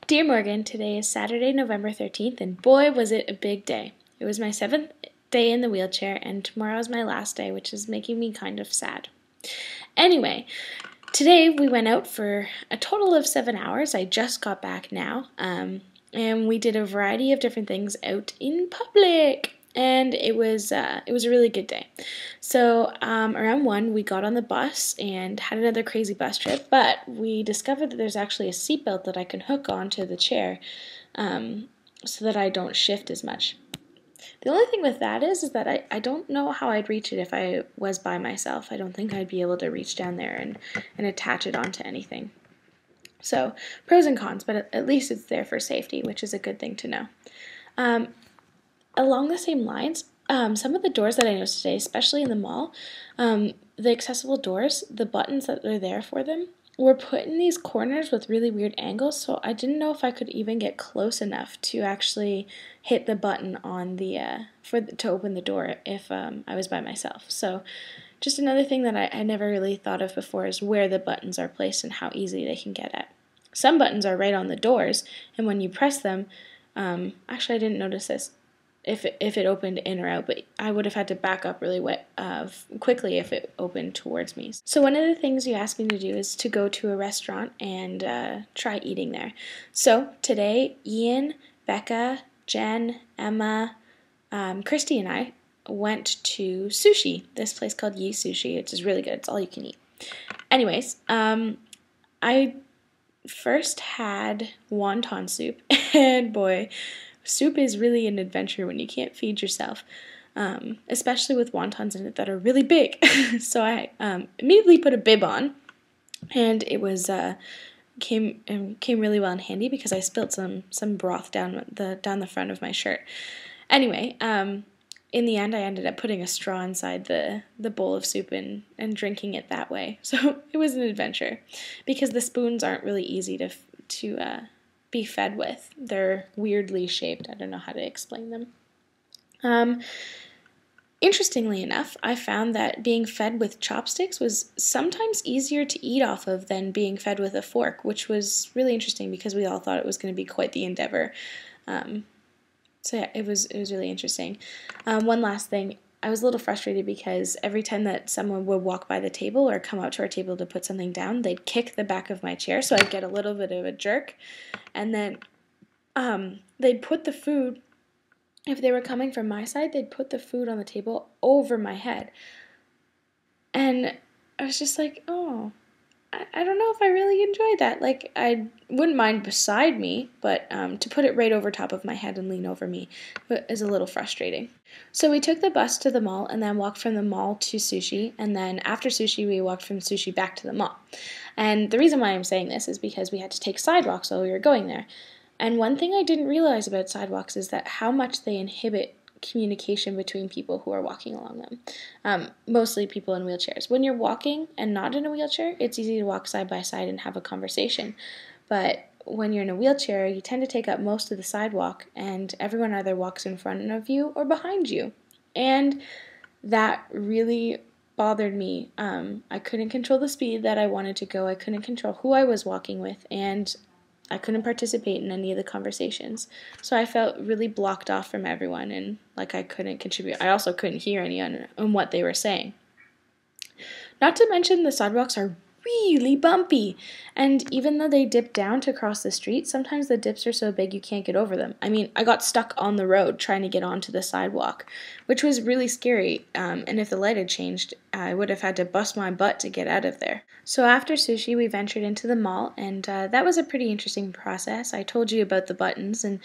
Dear Morgan, today is Saturday, November 13th, and boy, was it a big day. It was my 7th day in the wheelchair, and tomorrow is my last day, which is making me kind of sad. Anyway, today we went out for a total of 7 hours. I just got back now, and we did a variety of different things out in public. And it was a really good day. So around 1, we got on the bus and had another crazy bus trip, but we discovered that there's actually a seatbelt that I can hook onto the chair so that I don't shift as much. The only thing with that is that I don't know how I'd reach it if I was by myself. I don't think I'd be able to reach down there and attach it onto anything. So pros and cons, but at least it's there for safety, which is a good thing to know. Along the same lines, some of the doors that I noticed today, especially in the mall, the accessible doors, the buttons that are there for them, were put in these corners with really weird angles, so I didn't know if I could even get close enough to actually hit the button on the to open the door if I was by myself. So just another thing that I never really thought of before is where the buttons are placed and how easy they can get at. Some buttons are right on the doors, and when you press them, actually I didn't notice this, if it opened in or out, but I would have had to back up really quickly if it opened towards me. So one of the things you asked me to do is to go to a restaurant and try eating there. So today, Ian, Becca, Jen, Emma, Christy, and I went to sushi, this place called Yi Sushi, which is really good. It's all you can eat. Anyways, I first had wonton soup, and boy, soup is really an adventure when you can't feed yourself, especially with wontons in it that are really big. So I immediately put a bib on, and it was came really well in handy because I spilled some broth down the front of my shirt. Anyway, in the end, I ended up putting a straw inside the bowl of soup and drinking it that way. So it was an adventure because the spoons aren't really easy to be fed with. They're weirdly shaped. I don't know how to explain them. Interestingly enough, I found that being fed with chopsticks was sometimes easier to eat off of than being fed with a fork, which was really interesting because we all thought it was going to be quite the endeavor. So yeah, it was really interesting. One last thing, I was a little frustrated because every time that someone would walk by the table or come up to our table to put something down, they'd kick the back of my chair, so I'd get a little bit of a jerk. And then they'd put the food, if they were coming from my side, they'd put the food on the table over my head. And I was just like, oh, I don't know if I really enjoyed that. Like, I wouldn't mind beside me, but to put it right over top of my head and lean over me is a little frustrating. So we took the bus to the mall and then walked from the mall to sushi, and then after sushi we walked from sushi back to the mall. And the reason why I'm saying this is because we had to take sidewalks while we were going there. And one thing I didn't realize about sidewalks is that how much they inhibit communication between people who are walking along them, mostly people in wheelchairs. When you're walking and not in a wheelchair, it's easy to walk side by side and have a conversation. But when you're in a wheelchair, you tend to take up most of the sidewalk, and everyone either walks in front of you or behind you. And that really bothered me. I couldn't control the speed that I wanted to go. I couldn't control who I was walking with, and I couldn't participate in any of the conversations. So I felt really blocked off from everyone, and like I couldn't contribute. I also couldn't hear anyone on what they were saying. Not to mention the sidewalks are really bumpy, and even though they dip down to cross the street, sometimes the dips are so big you can't get over them. I mean, I got stuck on the road trying to get onto the sidewalk, which was really scary, and if the light had changed, I would have had to bust my butt to get out of there. So after sushi, we ventured into the mall, and that was a pretty interesting process. I told you about the buttons, and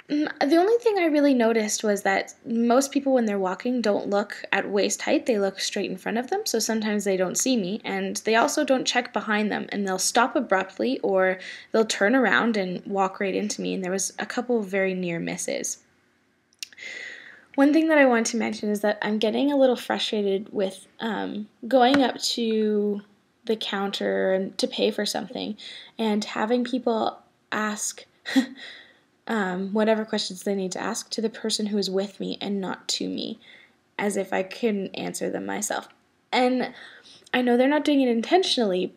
the only thing I really noticed was that most people, when they're walking, don't look at waist height. They look straight in front of them, so sometimes they don't see me, and they also don't check behind them, and they'll stop abruptly, or they'll turn around and walk right into me, and there was a couple of very near misses. One thing that I want to mention is that I'm getting a little frustrated with going up to the counter and to pay for something, and having people ask whatever questions they need to ask to the person who is with me and not to me, as if I couldn't answer them myself. And I know they're not doing it intentionally,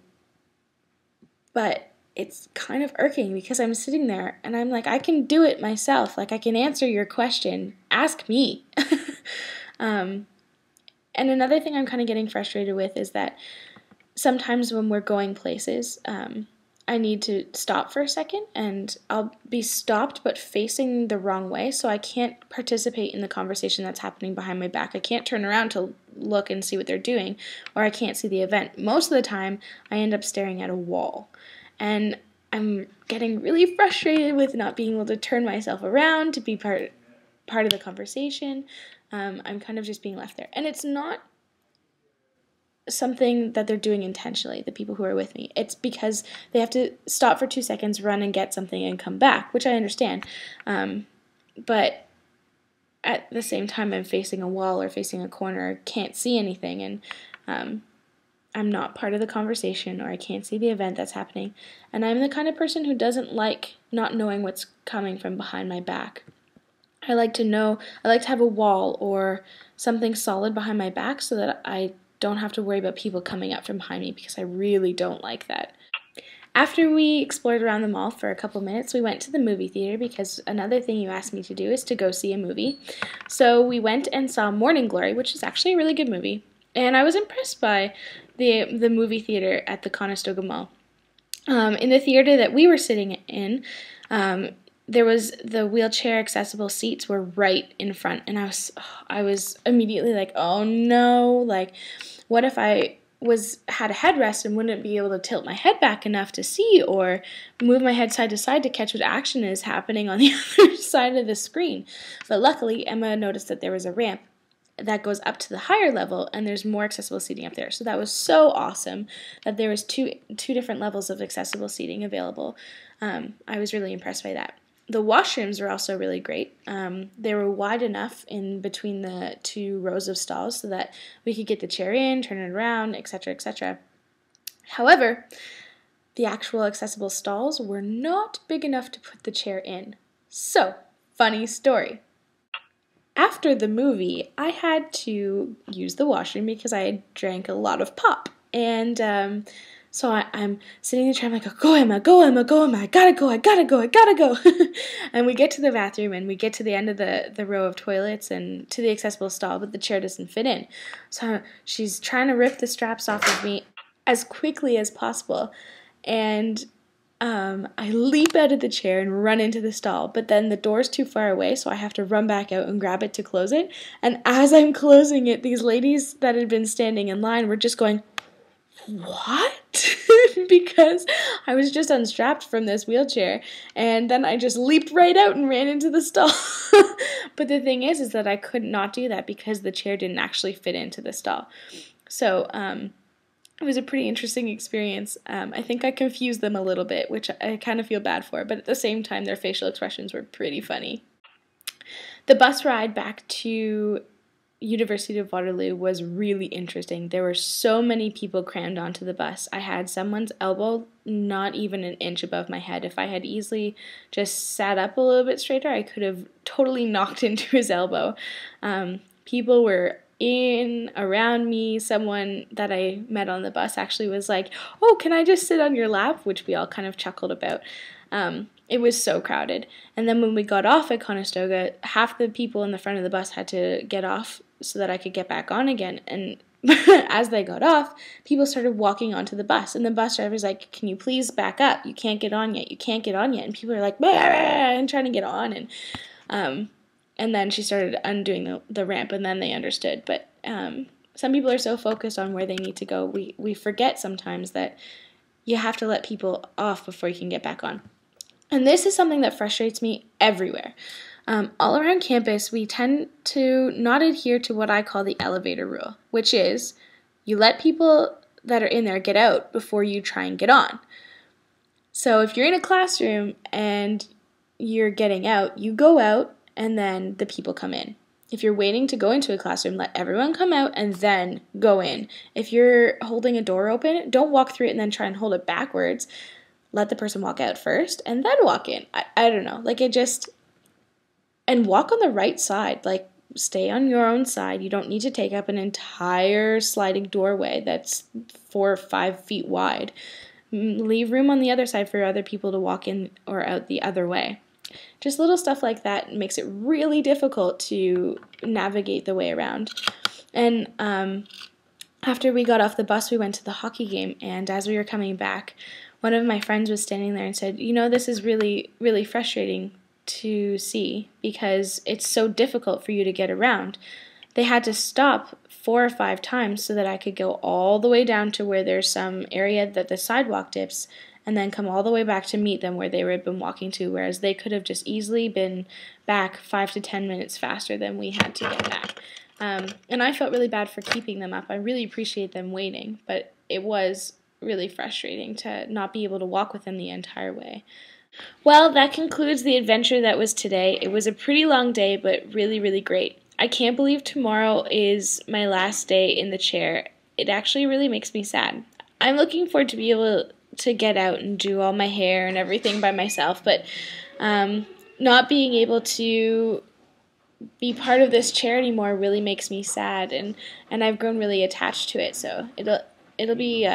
but it's kind of irking because I'm sitting there and I'm like, I can do it myself. Like, I can answer your question. Ask me. And another thing I'm kind of getting frustrated with is that sometimes when we're going places, I need to stop for a second, and I'll be stopped but facing the wrong way, so I can't participate in the conversation that's happening behind my back. I can't turn around to look and see what they're doing, or I can't see the event. Most of the time, I end up staring at a wall, and I'm getting really frustrated with not being able to turn myself around to be part of the conversation. I'm kind of just being left there, and it's not something that they're doing intentionally, the people who are with me. It's because they have to stop for 2 seconds, run and get something, and come back, which I understand. But at the same time, I'm facing a wall or facing a corner, can't see anything, and I'm not part of the conversation, or I can't see the event that's happening. And I'm the kind of person who doesn't like not knowing what's coming from behind my back. I like to have a wall or something solid behind my back so that I don't have to worry about people coming up from behind me, because I really don't like that. After we explored around the mall for a couple minutes, we went to the movie theater, because another thing you asked me to do is to go see a movie. So we went and saw Morning Glory, which is actually a really good movie. And I was impressed by the movie theater at the Conestoga Mall. In the theater that we were sitting in, there was the wheelchair accessible seats were right in front, and I was immediately like, oh no, like, what if I had a headrest and wouldn't be able to tilt my head back enough to see, or move my head side to side to catch what action is happening on the other side of the screen. But luckily, Emma noticed that there was a ramp that goes up to the higher level, and there's more accessible seating up there. So that was so awesome that there was two different levels of accessible seating available. I was really impressed by that. The washrooms were also really great. They were wide enough in between the 2 rows of stalls so that we could get the chair in, turn it around, etc., etc. However, the actual accessible stalls were not big enough to put the chair in. So, funny story. After the movie, I had to use the washroom because I had drank a lot of pop. And so I'm sitting in the chair, I'm like, go Emma, go Emma, go Emma, I gotta go. And we get to the bathroom, and we get to the end of the row of toilets and to the accessible stall, but the chair doesn't fit in. So she's trying to rip the straps off of me as quickly as possible. And I leap out of the chair and run into the stall, but then the door's too far away, so I have to run back out and grab it to close it. And as I'm closing it, these ladies that had been standing in line were just going, what? Because I was just unstrapped from this wheelchair, and then I just leaped right out and ran into the stall. But the thing is that I could not do that because the chair didn't actually fit into the stall. So it was a pretty interesting experience. I think I confused them a little bit, which I kind of feel bad for, but at the same time, their facial expressions were pretty funny. The bus ride back to University of Waterloo was really interesting. There were so many people crammed onto the bus. I had someone's elbow not even an inch above my head. If I had easily just sat up a little bit straighter, I could have totally knocked into his elbow. People were in, around me. Someone that I met on the bus actually was like, oh, can I just sit on your lap? Which we all kind of chuckled about. It was so crowded. And then when we got off at Conestoga, half the people in the front of the bus had to get off so that I could get back on again. And as they got off, people started walking onto the bus. And the bus driver was like, can you please back up? You can't get on yet. You can't get on yet. And people are like, bah! And trying to get on. And then she started undoing the ramp, and then they understood. But some people are so focused on where they need to go, we forget sometimes that you have to let people off before you can get back on. And this is something that frustrates me everywhere. All around campus, we tend to not adhere to what I call the elevator rule, which is you let people that are in there get out before you try and get on. So if you're in a classroom and you're getting out, you go out and then the people come in. If you're waiting to go into a classroom, let everyone come out and then go in. If you're holding a door open, don't walk through it and then try and hold it backwards. Let the person walk out first and then walk in. I don't know. And walk on the right side. Like, stay on your own side. You don't need to take up an entire sliding doorway that's 4 or 5 feet wide. leave room on the other side for other people to walk in or out the other way. Just little stuff like that makes it really difficult to navigate the way around. And after we got off the bus, we went to the hockey game, and as we were coming back, one of my friends was standing there and said, "You know, this is really, really frustrating to see because it's so difficult for you to get around. They had to stop 4 or 5 times so that I could go all the way down to where there's some area that the sidewalk dips and then come all the way back to meet them where they had been walking to, whereas they could have just easily been back 5 to 10 minutes faster than we had to get back." And I felt really bad for keeping them up. I really appreciate them waiting, but it was really frustrating to not be able to walk with them the entire way. Well, that concludes the adventure that was today. It was a pretty long day, but really, really great. I can't believe tomorrow is my last day in the chair. It actually really makes me sad. I'm looking forward to be able to get out and do all my hair and everything by myself, but not being able to be part of this chair anymore really makes me sad, and I've grown really attached to it, so it'll be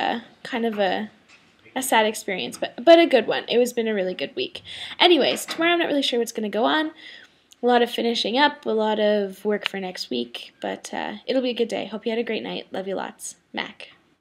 kind of a sad experience, but a good one. It has been a really good week. Anyways, tomorrow I'm not really sure what's going to go on. A lot of finishing up, a lot of work for next week, but it'll be a good day. Hope you had a great night. Love you lots. Mac.